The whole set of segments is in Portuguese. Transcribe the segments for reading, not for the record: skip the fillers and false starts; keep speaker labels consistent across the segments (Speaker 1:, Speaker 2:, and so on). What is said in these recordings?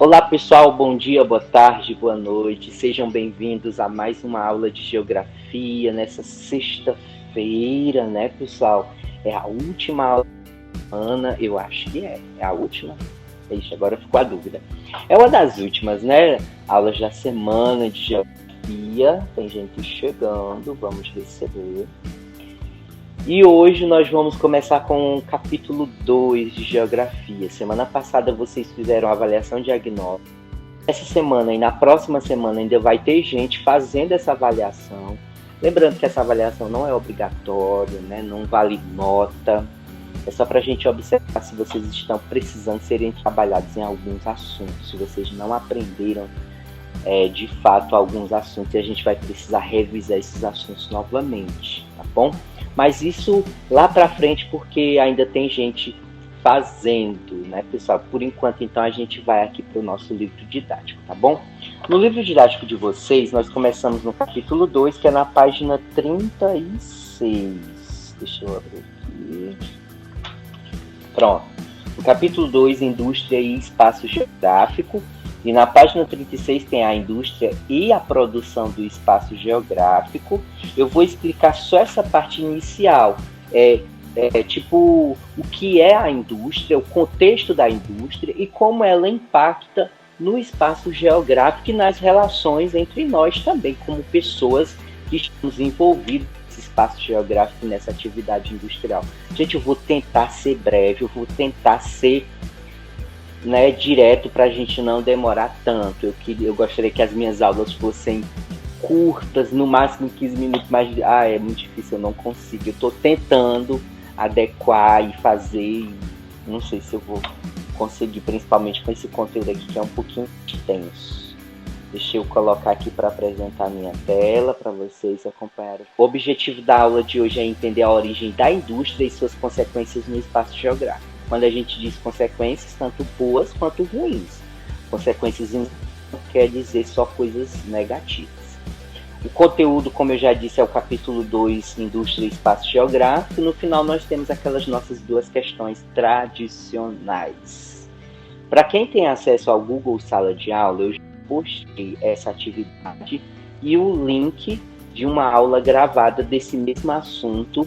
Speaker 1: Olá pessoal, bom dia, boa tarde, boa noite. Sejam bem-vindos a mais uma aula de geografia nessa sexta-feira, né, pessoal? É a última aula da semana, eu acho que é a última. Ixi, agora ficou a dúvida. É uma das últimas, né? Aulas da semana de geografia. Tem gente chegando, vamos receber. E hoje nós vamos começar com o capítulo 2 de Geografia. Semana passada vocês fizeram a avaliação diagnóstica. Essa semana e na próxima semana ainda vai ter gente fazendo essa avaliação. Lembrando que essa avaliação não é obrigatória, né? Não vale nota. É só para a gente observar se vocês estão precisando serem trabalhados em alguns assuntos. Se vocês não aprenderam de fato alguns assuntos, e a gente vai precisar revisar esses assuntos novamente, tá bom? Mas isso lá para frente, porque ainda tem gente fazendo, né, pessoal? Por enquanto, então, a gente vai aqui para o nosso livro didático, tá bom? No livro didático de vocês, nós começamos no capítulo 2, que é na página 36. Deixa eu abrir aqui. Pronto. No capítulo 2, Indústria e Espaço Geográfico. E na página 36 tem a indústria e a produção do espaço geográfico. Eu vou explicar só essa parte inicial. Tipo, o que é a indústria, o contexto da indústria e como ela impacta no espaço geográfico e nas relações entre nós também, como pessoas que estamos envolvidos nesse espaço geográfico e nessa atividade industrial. Gente, eu vou tentar ser breve, eu vou tentar ser direto para a gente não demorar tanto. Eu gostaria que as minhas aulas fossem curtas, no máximo 15 minutos, mas é muito difícil, eu não consigo. Eu estou tentando adequar e fazer, não sei se eu vou conseguir, principalmente com esse conteúdo aqui que é um pouquinho extenso. Deixa eu colocar aqui para apresentar a minha tela para vocês acompanharem. O objetivo da aula de hoje é entender a origem da indústria e suas consequências no espaço geográfico. Quando a gente diz consequências, tanto boas quanto ruins. Consequências não quer dizer só coisas negativas. O conteúdo, como eu já disse, é o capítulo 2, Indústria e Espaço Geográfico. No final, nós temos aquelas nossas duas questões tradicionais. Para quem tem acesso ao Google Sala de Aula, eu já postei essa atividade e o link de uma aula gravada desse mesmo assunto,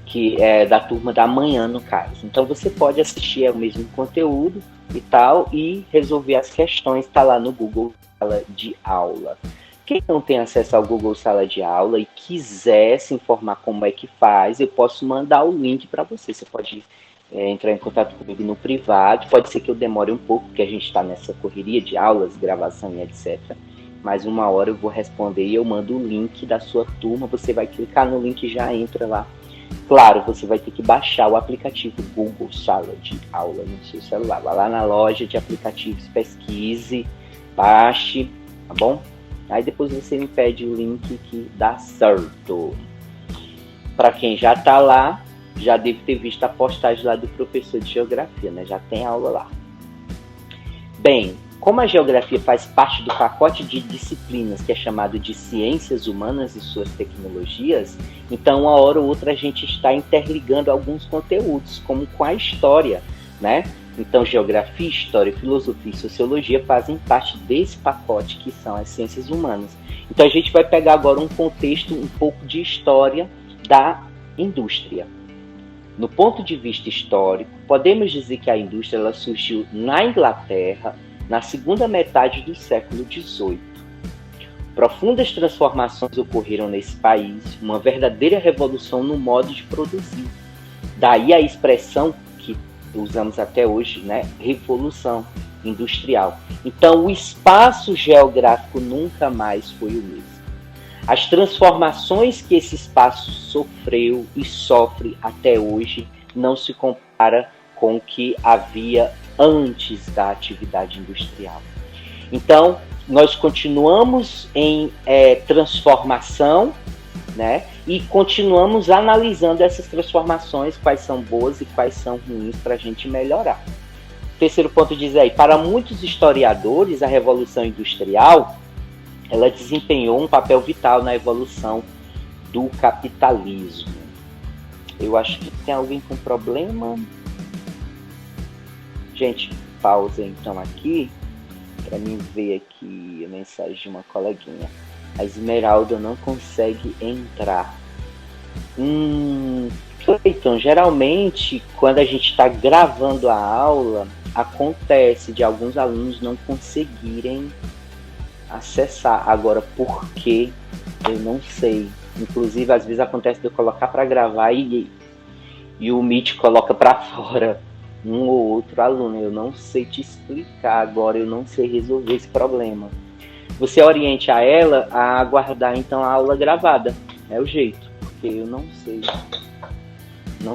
Speaker 1: que é da turma da manhã, no caso. Então você pode assistir o mesmo conteúdo e tal, e resolver as questões, está lá no Google Sala de Aula. Quem não tem acesso ao Google Sala de Aula e quiser se informar como é que faz, eu posso mandar o link para você. Você pode entrar em contato comigo no privado, pode ser que eu demore um pouco, porque a gente está nessa correria de aulas, gravação e etc. Mais uma hora eu vou responder e eu mando o link da sua turma, você vai clicar no link e já entra lá. Claro, você vai ter que baixar o aplicativo Google Sala de Aula no seu celular. Vai lá na loja de aplicativos, pesquise, baixe, tá bom? Aí depois você me pede o link que dá certo. Para quem já está lá, já deve ter visto a postagem lá do professor de geografia, né? Já tem aula lá. Bem, como a geografia faz parte do pacote de disciplinas que é chamado de ciências humanas e suas tecnologias, então uma hora ou outra a gente está interligando alguns conteúdos, como com a história, né? Então geografia, história, filosofia e sociologia fazem parte desse pacote que são as ciências humanas. Então a gente vai pegar agora um contexto um pouco de história da indústria. No ponto de vista histórico, podemos dizer que a indústria ela surgiu na Inglaterra, na segunda metade do século XVIII. Profundas transformações ocorreram nesse país, uma verdadeira revolução no modo de produzir. Daí a expressão que usamos até hoje, né? Revolução industrial. Então o espaço geográfico nunca mais foi o mesmo. As transformações que esse espaço sofreu e sofre até hoje não se compara com o que havia antes da atividade industrial. Então, nós continuamos em transformação, né? E continuamos analisando essas transformações, quais são boas e quais são ruins para a gente melhorar. O terceiro ponto diz aí, para muitos historiadores, a Revolução Industrial ela desempenhou um papel vital na evolução do capitalismo. Eu acho que tem alguém com problema. Gente, pausa então aqui, para mim ver aqui a mensagem de uma coleguinha. A Esmeralda não consegue entrar. Então, geralmente, quando a gente está gravando a aula, acontece de alguns alunos não conseguirem acessar. Agora, por quê? Eu não sei. Inclusive, às vezes acontece de eu colocar para gravar e o Meet coloca para fora um ou outro aluno. Eu não sei te explicar agora, eu não sei resolver esse problema. Você oriente a ela a aguardar então a aula gravada. É o jeito, porque eu não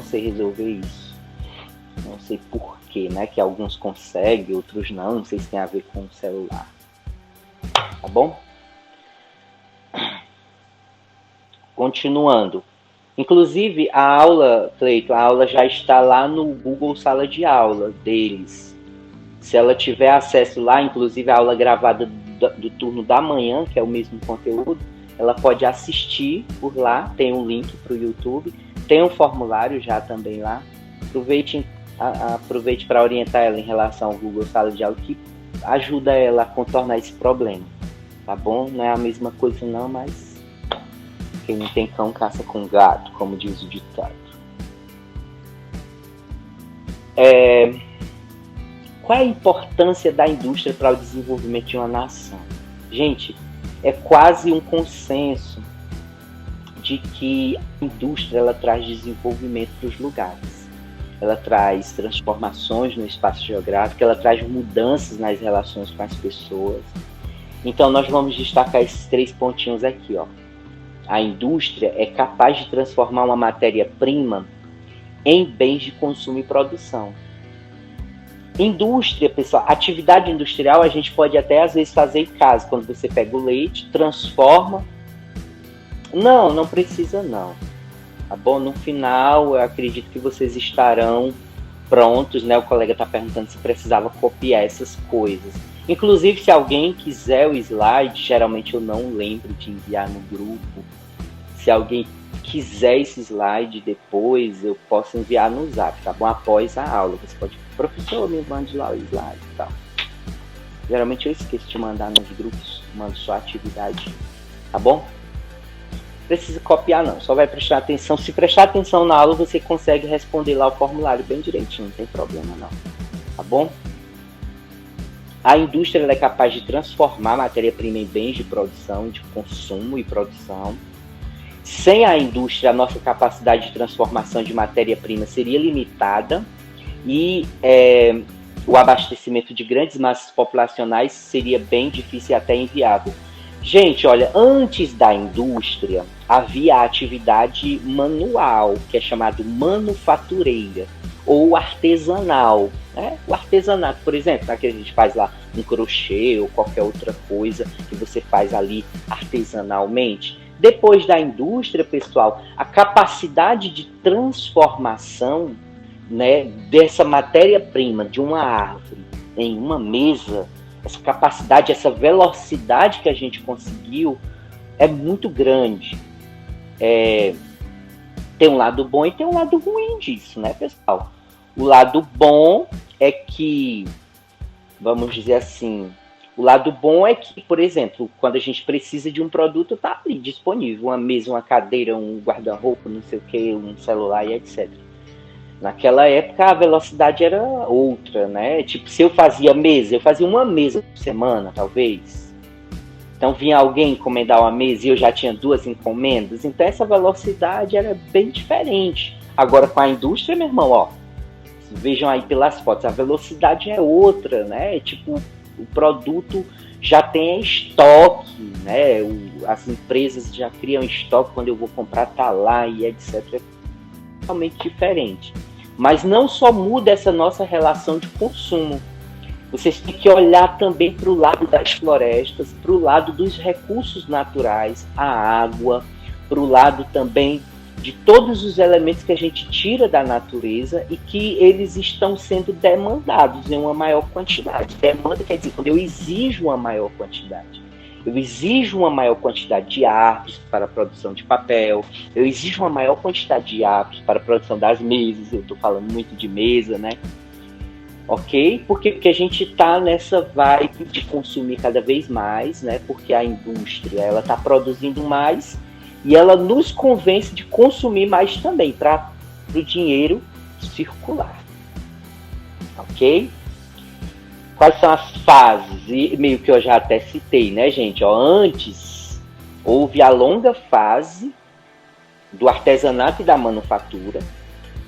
Speaker 1: sei resolver isso. Não sei porquê, né? Que alguns conseguem, outros não sei se tem a ver com o celular. Tá bom? Continuando. Inclusive, a aula, Cleito, a aula já está lá no Google Sala de Aula deles. Se ela tiver acesso lá, inclusive a aula gravada do turno da manhã, que é o mesmo conteúdo, ela pode assistir por lá, tem um link para o YouTube, tem um formulário já também lá. Aproveite para orientar ela em relação ao Google Sala de Aula, que ajuda ela a contornar esse problema. Tá bom? Não é a mesma coisa não, mas quem não tem cão caça com gato, como diz o ditado. Qual é a importância da indústria para o desenvolvimento de uma nação? Gente, é quase um consenso de que a indústria ela traz desenvolvimento para os lugares. Ela traz transformações no espaço geográfico, ela traz mudanças nas relações com as pessoas. Então, nós vamos destacar esses 3 pontinhos aqui, ó. A indústria é capaz de transformar uma matéria-prima em bens de consumo e produção. Indústria, pessoal, atividade industrial a gente pode até às vezes fazer em casa, quando você pega o leite, transforma. Não precisa não. Tá bom? No final, eu acredito que vocês estarão prontos, né? O colega está perguntando se precisava copiar essas coisas. Inclusive, se alguém quiser o slide, geralmente eu não lembro de enviar no grupo. Se alguém quiser esse slide depois, eu posso enviar no Zap, tá bom? Após a aula. Você pode, professor, me mande lá o slide e tal. Geralmente eu esqueço de mandar nos grupos, mando só a atividade, tá bom? Precisa copiar não, só vai prestar atenção. Se prestar atenção na aula, você consegue responder lá o formulário bem direitinho, não tem problema não, tá bom? A indústria é capaz de transformar matéria-prima em bens de produção, de consumo e produção. Sem a indústria, a nossa capacidade de transformação de matéria-prima seria limitada e o abastecimento de grandes massas populacionais seria bem difícil e até inviável. Gente, olha, antes da indústria, havia a atividade manual, que é chamado manufatureira, ou artesanal. Né? O artesanato, por exemplo, que a gente faz lá um crochê ou qualquer outra coisa que você faz ali artesanalmente. Depois da indústria, pessoal, a capacidade de transformação, né, dessa matéria-prima de uma árvore em uma mesa, essa capacidade, essa velocidade que a gente conseguiu é muito grande. Tem um lado bom e tem um lado ruim disso, né, pessoal? O lado bom é que, vamos dizer assim, o lado bom é que, por exemplo, quando a gente precisa de um produto, tá ali disponível. Uma mesa, uma cadeira, um guarda-roupa, não sei o que, um celular e etc. Naquela época a velocidade era outra, né? Tipo, se eu fazia mesa, eu fazia uma mesa por semana, talvez. Então vinha alguém encomendar uma mesa e eu já tinha 2 encomendas. Então essa velocidade era bem diferente. Agora com a indústria, meu irmão, ó, vejam aí pelas fotos, a velocidade é outra, né? Tipo, o produto já tem estoque, né? As empresas já criam estoque, quando eu vou comprar tá lá e etc. É totalmente diferente. Mas não só muda essa nossa relação de consumo. Vocês têm que olhar também para o lado das florestas, para o lado dos recursos naturais, a água, para o lado também de todos os elementos que a gente tira da natureza e que eles estão sendo demandados em uma maior quantidade. Demanda quer dizer, quando eu exijo uma maior quantidade. Eu exijo uma maior quantidade de árvores para a produção de papel, eu exijo uma maior quantidade de árvores para a produção das mesas, eu estou falando muito de mesa, né? ok? Porque a gente está nessa vibe de consumir cada vez mais, né? Porque a indústria ela está produzindo mais e ela nos convence de consumir mais também para o dinheiro circular, ok? Quais são as fases? E meio que eu já até citei, né, gente? Ó, antes houve a longa fase do artesanato e da manufatura,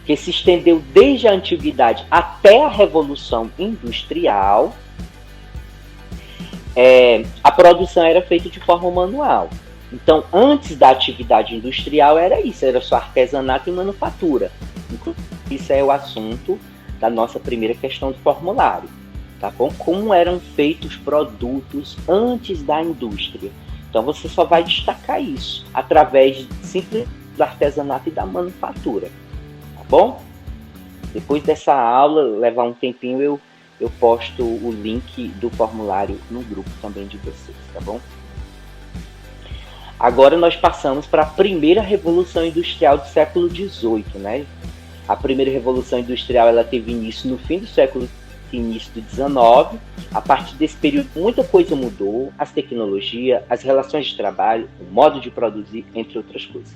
Speaker 1: que se estendeu desde a antiguidade até a Revolução Industrial. A produção era feita de forma manual. Então, antes da atividade industrial era isso, era só artesanato e manufatura. Isso é o assunto da nossa primeira questão do formulário. Tá bom? Como eram feitos produtos antes da indústria. Então você só vai destacar isso através simples do artesanato e da manufatura. Tá bom? Depois dessa aula, levar um tempinho, eu posto o link do formulário no grupo também de vocês, tá bom? Agora nós passamos para a primeira revolução industrial do século XVIII, né? A primeira revolução industrial ela teve início no fim do século início do 19. A partir desse período muita coisa mudou, as tecnologias, as relações de trabalho, o modo de produzir, entre outras coisas.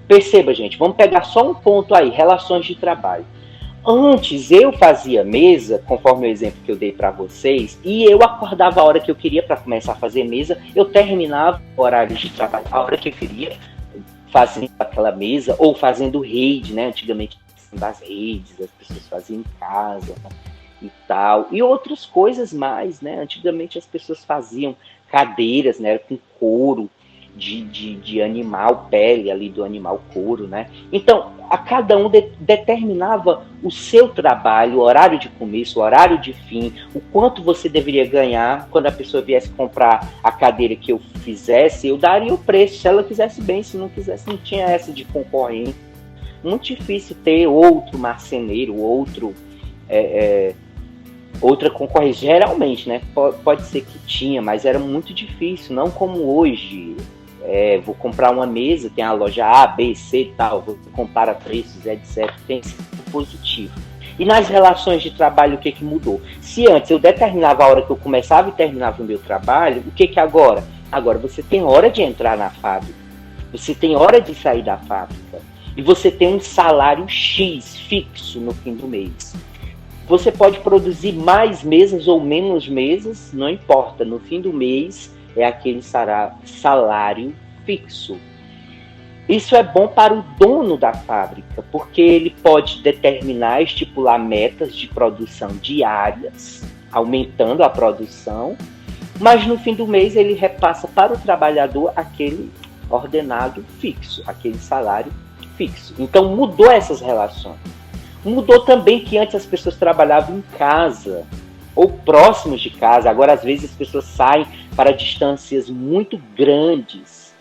Speaker 1: Perceba, gente, vamos pegar só um ponto aí, relações de trabalho. Antes eu fazia mesa, conforme o exemplo que eu dei para vocês, e eu acordava a hora que eu queria para começar a fazer mesa, eu terminava o horário de trabalho a hora que eu queria, fazendo aquela mesa, ou fazendo rede, né? Antigamente das redes, as pessoas faziam em casa, né? E tal, e outras coisas mais, né? Antigamente as pessoas faziam cadeiras, né? Com couro de animal, pele ali do animal, couro, né? Então, a cada um determinava o seu trabalho, o horário de começo, o horário de fim, o quanto você deveria ganhar. Quando a pessoa viesse comprar a cadeira que eu fizesse, eu daria o preço, se ela quisesse bem, se não quisesse, não tinha essa de concorrente. Muito difícil ter outro marceneiro, outra concorrência, geralmente, né? Pode ser que tinha, mas era muito difícil, não como hoje. Vou comprar uma mesa, tem a loja A, B, C e tal, você compara preços, etc. Tem esse positivo. E nas relações de trabalho, o que mudou? Se antes eu determinava a hora que eu começava e terminava o meu trabalho, o que agora? Agora você tem hora de entrar na fábrica, você tem hora de sair da fábrica, e você tem um salário X fixo no fim do mês. Você pode produzir mais mesas ou menos mesas, não importa. No fim do mês é aquele salário fixo. Isso é bom para o dono da fábrica, porque ele pode determinar, estipular metas de produção diárias, aumentando a produção, mas no fim do mês ele repassa para o trabalhador aquele ordenado fixo, aquele salário fixo. Então mudou essas relações. Mudou também que antes as pessoas trabalhavam em casa ou próximos de casa. Agora, às vezes, as pessoas saem para distâncias muito grandes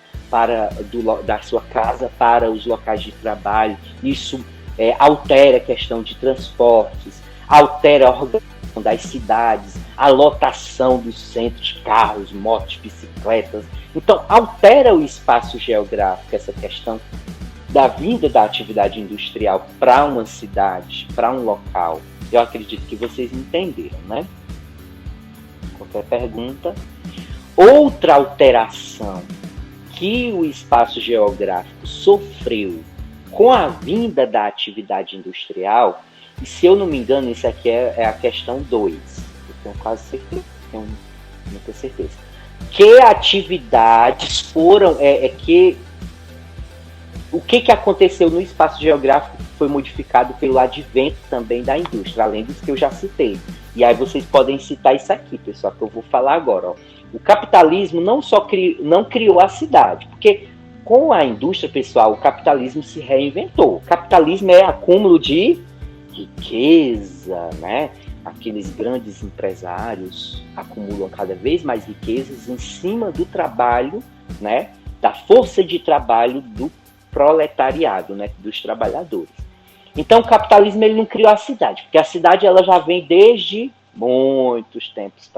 Speaker 1: da sua casa para os locais de trabalho. Isso altera a questão de transportes, altera a organização das cidades, a lotação dos centros de carros, motos, bicicletas. Então, altera o espaço geográfico, essa questão da vinda da atividade industrial para uma cidade, para um local. Eu acredito que vocês entenderam, né? Qualquer pergunta? Outra alteração que o espaço geográfico sofreu com a vinda da atividade industrial, e se eu não me engano, isso aqui é a questão 2, eu tenho quase certeza, tenho muita certeza, que atividades foram, o que aconteceu no espaço geográfico que foi modificado pelo advento também da indústria, além dos que eu já citei. E aí vocês podem citar isso aqui, pessoal, que eu vou falar agora. Ó. O capitalismo não criou a cidade, porque com a indústria, pessoal, o capitalismo se reinventou. O capitalismo é acúmulo de riqueza, né? Aqueles grandes empresários acumulam cada vez mais riquezas em cima do trabalho, né? Da força de trabalho do proletariado, né, dos trabalhadores. Então o capitalismo ele não criou a cidade, porque a cidade ela já vem desde muitos tempos.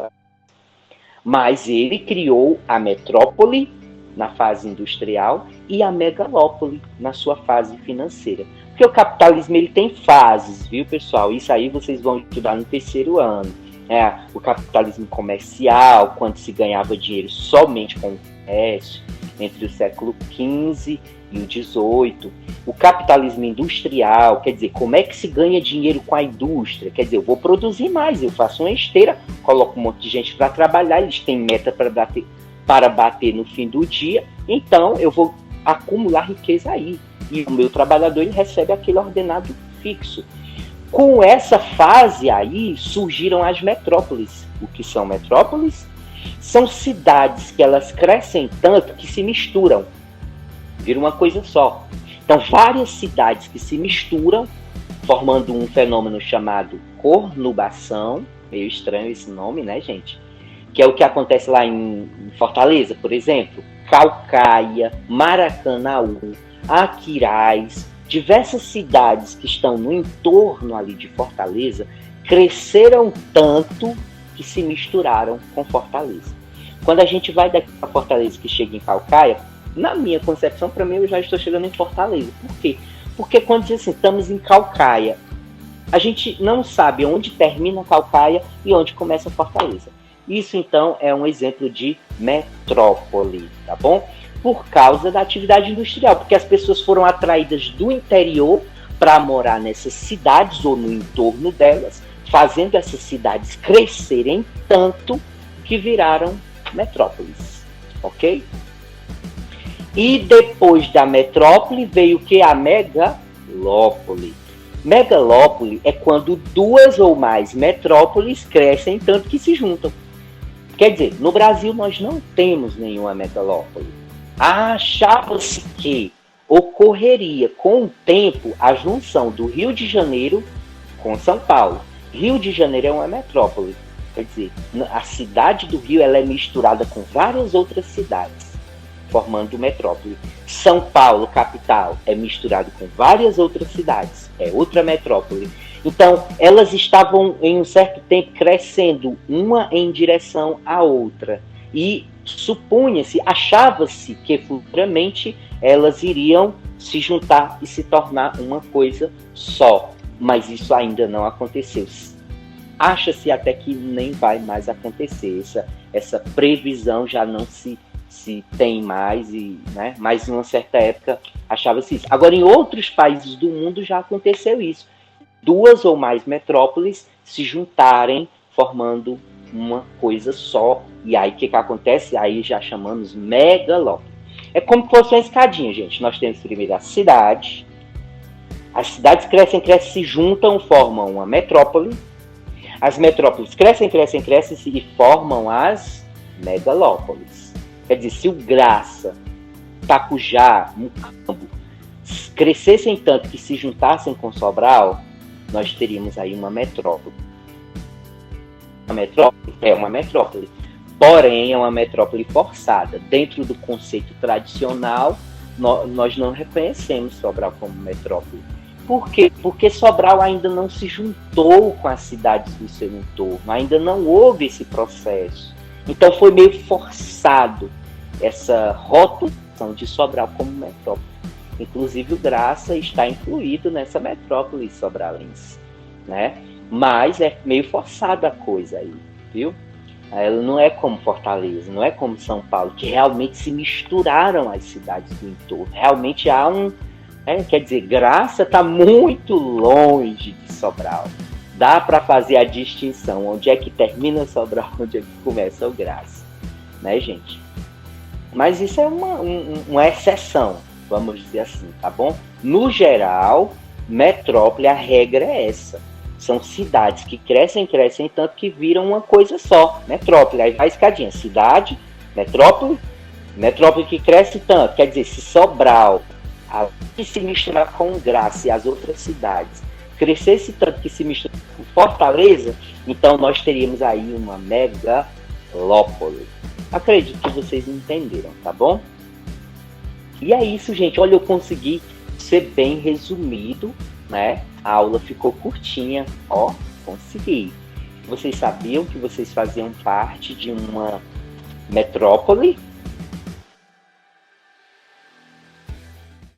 Speaker 1: Mas ele criou a metrópole na fase industrial e a megalópole na sua fase financeira. Porque o capitalismo ele tem fases, viu, pessoal? Isso aí vocês vão estudar no terceiro ano. O capitalismo comercial, quando se ganhava dinheiro somente com o comércio, entre o século XV e o XVIII. O capitalismo industrial, quer dizer, como é que se ganha dinheiro com a indústria? Quer dizer, eu vou produzir mais, eu faço uma esteira, coloco um monte de gente para trabalhar, eles têm meta para bater no fim do dia, então eu vou acumular riqueza aí. E o meu trabalhador ele recebe aquele ordenado fixo. Com essa fase aí, surgiram as metrópoles. O que são metrópoles? São cidades que elas crescem tanto que se misturam. Vira uma coisa só. Então, várias cidades que se misturam, formando um fenômeno chamado conurbação. Meio estranho esse nome, né, gente? Que é o que acontece lá em Fortaleza, por exemplo. Caucaia, Maracanaú, Aquiraz, diversas cidades que estão no entorno ali de Fortaleza cresceram tanto que se misturaram com Fortaleza. Quando a gente vai daqui para Fortaleza que chega em Caucaia, na minha concepção, para mim, eu já estou chegando em Fortaleza. Por quê? Porque quando diz assim, estamos em Caucaia, a gente não sabe onde termina Caucaia e onde começa Fortaleza. Isso, então, é um exemplo de metrópole, tá bom? Por causa da atividade industrial, porque as pessoas foram atraídas do interior para morar nessas cidades ou no entorno delas, fazendo essas cidades crescerem tanto que viraram metrópoles, ok? E depois da metrópole veio o que? A megalópole. Megalópole é quando duas ou mais metrópoles crescem tanto que se juntam. Quer dizer, no Brasil nós não temos nenhuma megalópole. Achava-se que ocorreria com o tempo a junção do Rio de Janeiro com São Paulo. Rio de Janeiro é uma metrópole. Quer dizer, a cidade do Rio ela é misturada com várias outras cidades, formando metrópole. São Paulo, capital, é misturado com várias outras cidades, é outra metrópole. Então, elas estavam em um certo tempo crescendo, uma em direção à outra. E supunha-se, achava-se que futuramente elas iriam se juntar e se tornar uma coisa só. Mas isso ainda não aconteceu. Acha-se até que nem vai mais acontecer. Essa previsão já não se tem mais, né? Mas em uma certa época achava-se isso. Agora, em outros países do mundo já aconteceu isso. Duas ou mais metrópoles se juntarem, formando uma coisa só. E aí o que acontece? Aí já chamamos megalópole. É como se fosse uma escadinha, gente. Nós temos primeiro a cidade. As cidades crescem, se juntam, formam uma metrópole. As metrópoles crescem e formam as megalópoles. Quer dizer, se o Graça, Tacujá, Mucambo crescessem tanto que se juntassem com Sobral, nós teríamos aí uma metrópole. A metrópole é uma metrópole, porém é uma metrópole forçada. Dentro do conceito tradicional, nós não reconhecemos Sobral como metrópole. Por quê? Porque Sobral ainda não se juntou com as cidades do seu entorno, ainda não houve esse processo. Então foi meio forçado essa rotulação de Sobral como metrópole. Inclusive o Graça está incluído nessa metrópole sobralense, né? Mas é meio forçada a coisa aí, viu? Ela não é como Fortaleza, não é como São Paulo, que realmente se misturaram as cidades do entorno. Realmente há quer dizer, Graça está muito longe de Sobral. Dá para fazer a distinção, onde é que termina Sobral, onde é que começa o Graça, né, gente? Mas isso é uma exceção, vamos dizer assim, tá bom? No geral, metrópole, a regra é essa. São cidades que crescem tanto que viram uma coisa só, metrópole. Aí vai a escadinha, cidade, metrópole que cresce tanto. Quer dizer, se Sobral, que se misturar com Graça e as outras cidades, crescesse tanto que se mistura com Fortaleza, então nós teríamos aí uma megalópole. Acredito que vocês entenderam, tá bom? E é isso, gente. Olha, eu consegui ser bem resumido, né? A aula ficou curtinha, ó, consegui. Vocês sabiam que vocês faziam parte de uma metrópole?